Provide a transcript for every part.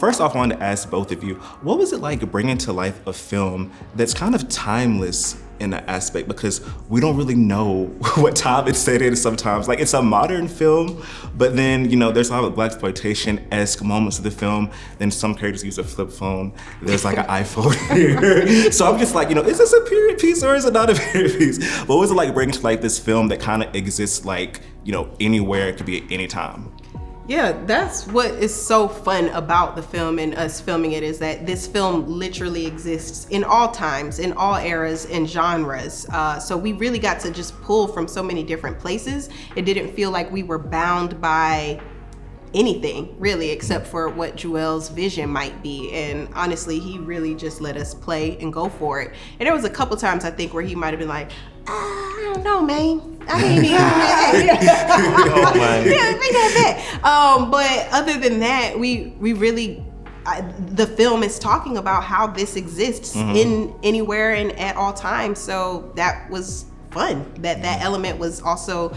First off, I wanted to ask both of you, what was it like bringing to life a film that's kind of timeless in that aspect? Because we don't really know what time it's set in sometimes. Like, it's a modern film, but then, you know, there's a lot of blaxploitation-esque moments of the film. Then some characters use a flip phone. There's like an iPhone here. So I'm just like, you know, is this a period piece or is it not a period piece? What was it like bringing to like this film that kind of exists like, you know, anywhere, it could be at any time? Yeah, that's what is so fun about the film and us filming it, is that this film literally exists in all times, in all eras and genres. So we really got to just pull from so many different places. It didn't feel like we were bound by anything really, except for what Juel's vision might be. And honestly, he really just let us play and go for it. And there was a couple times I think where he might have been like, I don't know, man. I didn't even that. But other than that, we really, the film is talking about how this exists in anywhere and at all times. So that was fun. That element was also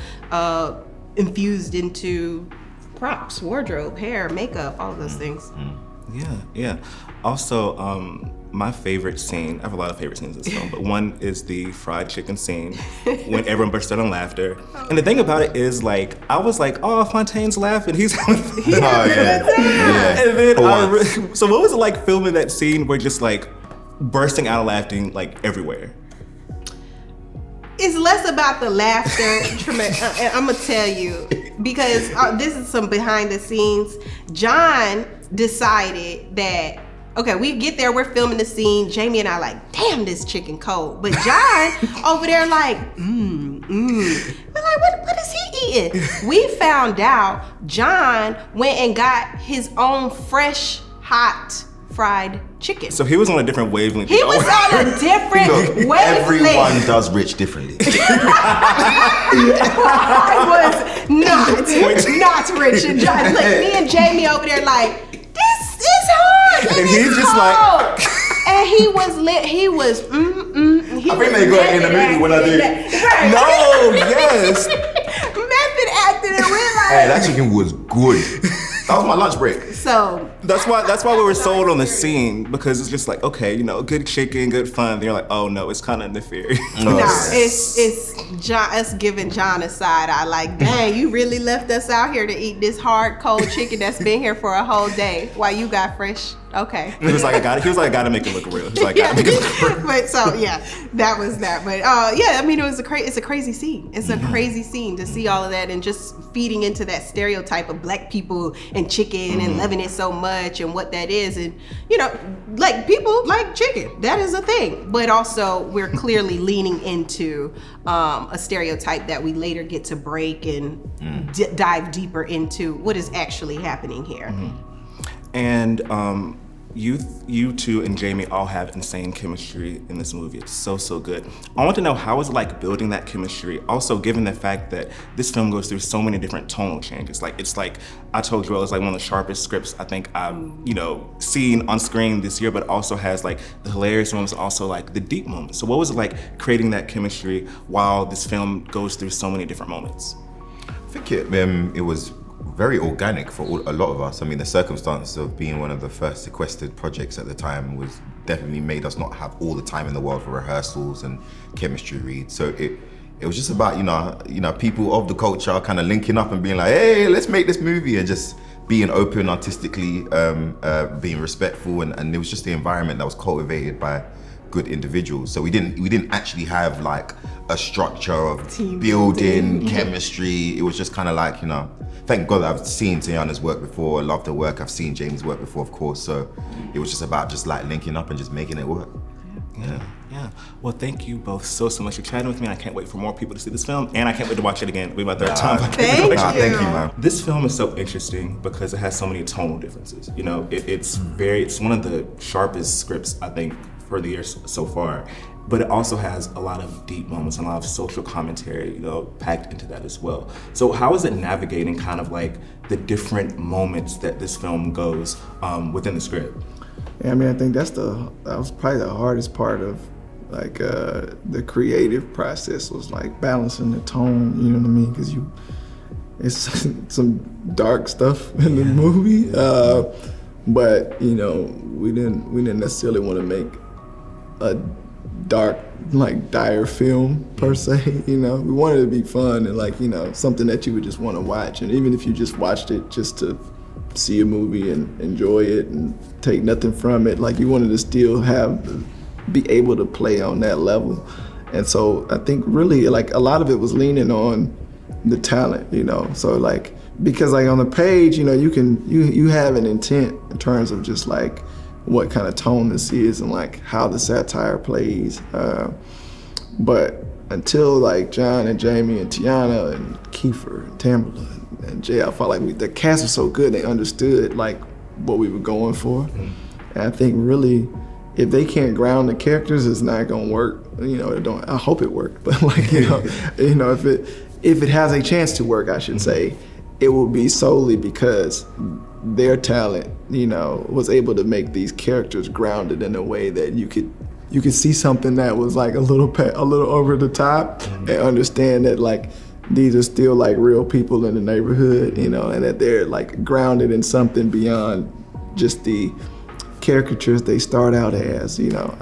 infused into props, wardrobe, hair, makeup, all of those things. Yeah. Also, my favorite scene, I have a lot of favorite scenes in this film, but one is the fried chicken scene when everyone bursts out in laughter. And the thing about it is, like, I was like, oh, Fontaine's laughing, he's having fun. And then so what was it like filming that scene where just like bursting out laughing like everywhere? It's less about the laughter, and I'm gonna tell you, because this is some behind the scenes. John decided that, okay, we get there, we're filming the scene, Jamie and I like, damn, this chicken cold. But John over there like, We're like, what is he eating? We found out John went and got his own fresh, hot, fried chicken. So he was on a different wavelength. He was on a different wavelength. Everyone does rich differently. I was not rich. And John, like, me and Jamie over there like, this is hard. And he's just like, and he was lit. He was. I think they got it in the movie when I did. Right. no, yes. Method acting, and we're like, Hey, that chicken was good. That was my lunch break. So That's why we were sold on the scene, because it's just like, okay, you know, good chicken, good fun. Then you're like, oh no, it's kind of nefarious. no, it's John. Us giving John a side eye, like, dang, you really left us out here to eat this hard, cold chicken that's been here for a whole day while you got fresh. Okay. He was like, I gotta make it look real. He's like, gotta make it look real. But so yeah, that was that. But yeah, I mean, it's a crazy scene. It's a crazy scene to see all of that and just feeding into that stereotype of black people and chicken and loving it so much and what that is. And you know, like, people like chicken. That is a thing. But also we're clearly leaning into a stereotype that we later get to break and dive deeper into what is actually happening here. And you two and Jamie all have insane chemistry in this movie. It's so good. I want to know, how is it like building that chemistry? Also, given the fact that this film goes through so many different tonal changes. Like, it's like, I told Juel, it's like one of the sharpest scripts I think I've, seen on screen this year, but also has like the hilarious moments, also like the deep moments. So what was it like creating that chemistry while this film goes through so many different moments? I think it was very organic for a lot of us. I mean, the circumstance of being one of the first sequestered projects at the time was definitely made us not have all the time in the world for rehearsals and chemistry reads. So it was just about, people of the culture kind of linking up and being like, hey, let's make this movie, and just being open artistically, being respectful, and it was just the environment that was cultivated by good individuals. So we didn't actually have like a structure of team building chemistry. It was just kind of like, thank God I've seen Teyonah's work before, I love the work, I've seen Jamie's work before, of course. So it was just about just like linking up and just making it work. Yeah. Well, thank you both so much for chatting with me. I can't wait for more people to see this film, and I can't wait to watch it again. It'll be my third time. Thank you. Thank you, man. This film is so interesting because it has so many tonal differences. It's one of the sharpest scripts, I think, for the year so far. But it also has a lot of deep moments and a lot of social commentary, packed into that as well. So how is it navigating kind of like the different moments that this film goes within the script? Yeah, I mean, I think that was probably the hardest part of like the creative process, was like balancing the tone, you know what I mean? Because it's some dark stuff in the movie. but you know, we didn't necessarily want to make a dark, like dire film per se. You know, we wanted it to be fun and like, you know, something that you would just want to watch. And even if you just watched it just to see a movie and enjoy it and take nothing from it, like you wanted to still be able to play on that level. And so I think really like a lot of it was leaning on the talent, you know. So like, because like on the page, you know, you have an intent in terms of just like what kind of tone this is and like how the satire plays. But until like John and Jamie and Teyonah and Kiefer and Tamala and Jay, I felt like the cast was so good, they understood like what we were going for. And I think really, if they can't ground the characters, it's not gonna work. You know, I hope it worked, but like, you know, if it has a chance to work, I should say, it will be solely because their talent, you know, was able to make these characters grounded in a way that you could see something that was like a little over the top, and understand that like these are still like real people in the neighborhood, you know, and that they're like grounded in something beyond just the caricatures they start out as, you know.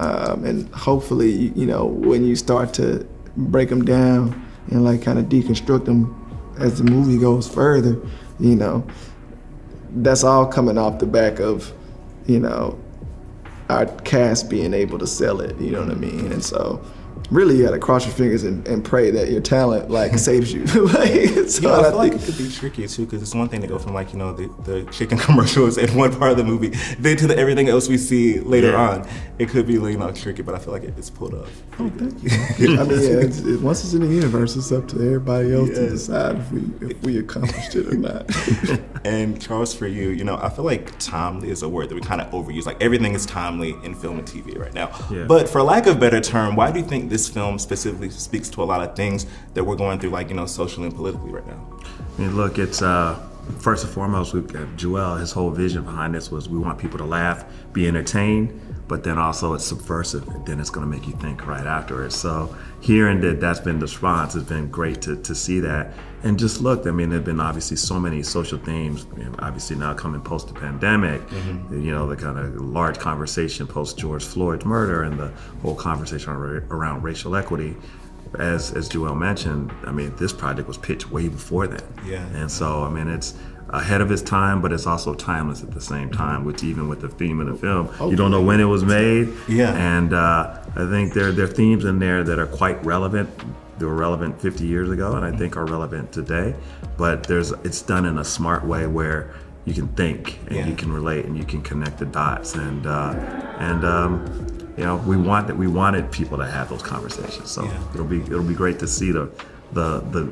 And hopefully, you know, when you start to break them down and like kind of deconstruct them as the movie goes further, you know, that's all coming off the back of, you know, our cast being able to sell it, you know what I mean? And so really you gotta cross your fingers and pray that your talent like saves you. Like, so yeah, I feel like it could be tricky too, because it's one thing to go from like, you know, the chicken commercials in one part of the movie, then to everything else we see later on. It could be, you know, tricky, but I feel like it's pulled off. Oh, thank you. I mean, yeah, once it's in the universe, it's up to everybody else to decide if we accomplished it or not. And Charles, for you, you know, I feel like timely is a word that we kind of overuse. Like everything is timely in film and TV right now. Yeah. But for lack of a better term, why do you think this film specifically speaks to a lot of things that we're going through, like, you know, socially and politically right now? I mean, look, it's first and foremost, Juel, his whole vision behind this was we want people to laugh, be entertained, but then also it's subversive, and then it's going to make you think right after it. So hearing that's been the response has been great to see that. And just look, I mean, there've been obviously so many social themes, you know, obviously now coming post the pandemic, you know, the kind of large conversation post George Floyd's murder and the whole conversation around racial equity. As Juel mentioned, I mean, this project was pitched way before that. Yeah. And so, I mean, it's ahead of its time, but it's also timeless at the same time, which even with the theme of the film, you don't know when it was made. Yeah. And I think there are themes in there that are quite relevant. They were relevant 50 years ago, and I think are relevant today. But it's done in a smart way where you can think and you can relate and you can connect the dots. And you know, we wanted people to have those conversations. So it'll be great to see the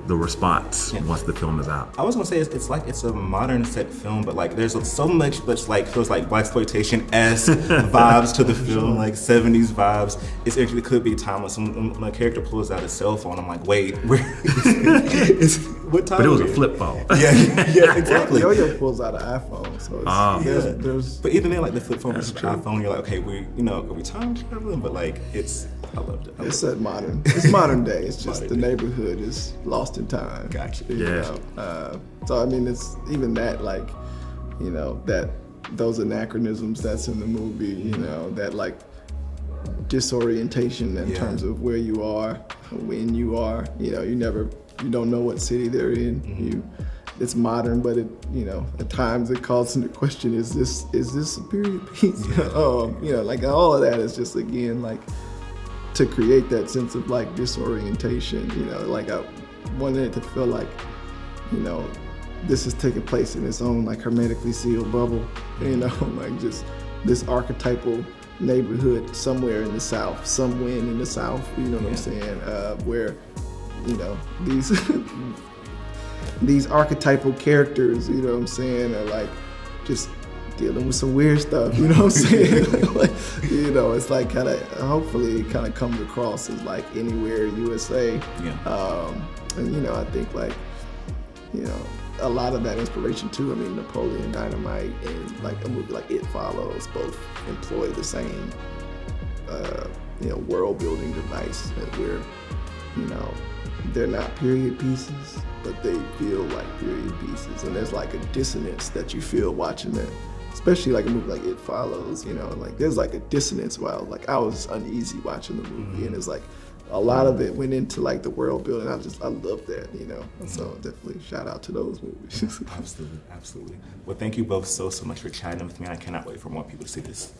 response once the film is out. I was gonna say it's like it's a modern set film, but like there's so much that's like feels like blaxploitation-esque vibes to the film, like 70s vibes. It actually could be timeless. When my character pulls out his cell phone, I'm like, wait, what time? But it was a flip phone. Yeah, exactly. Yo-Yo pulls out an iPhone, so there's. But even then, like the flip phone versus the iPhone, you're like, okay, are we time traveling? But like I loved it. It's modern day. It's just the neighborhood is lost in time. Gotcha. You know? So I mean, it's even that, like, you know, that those anachronisms that's in the movie, you know, that like disorientation in terms of where you are, when you are, you know, you don't know what city they're in. It's modern, but it, you know, at times it calls into question, is this a period piece? You know, like all of that is just, again, like, to create that sense of like disorientation, you know, like I wanted it to feel like, you know, this is taking place in its own like hermetically sealed bubble, you know, like just this archetypal neighborhood somewhere in the South, somewhere in the South, you know what I'm saying, where, you know, these archetypal characters, you know what I'm saying, are like just dealing with some weird stuff, you know what I'm saying? Like, you know, it's like kind of, hopefully it kind of comes across as like Anywhere USA. And, you know, I think like, you know, a lot of that inspiration too, I mean, Napoleon Dynamite and like a movie like It Follows both employ the same, you know, world building device where, you know, they're not period pieces, but they feel like period pieces. And there's like a dissonance that you feel watching especially like a movie like It Follows, you know, like there's like a dissonance while like I was uneasy watching the movie, and it's like a lot of it went into like the world building. I love that, you know. So definitely shout out to those movies. Absolutely. Well, thank you both so much for chatting with me. I cannot wait for more people to see this.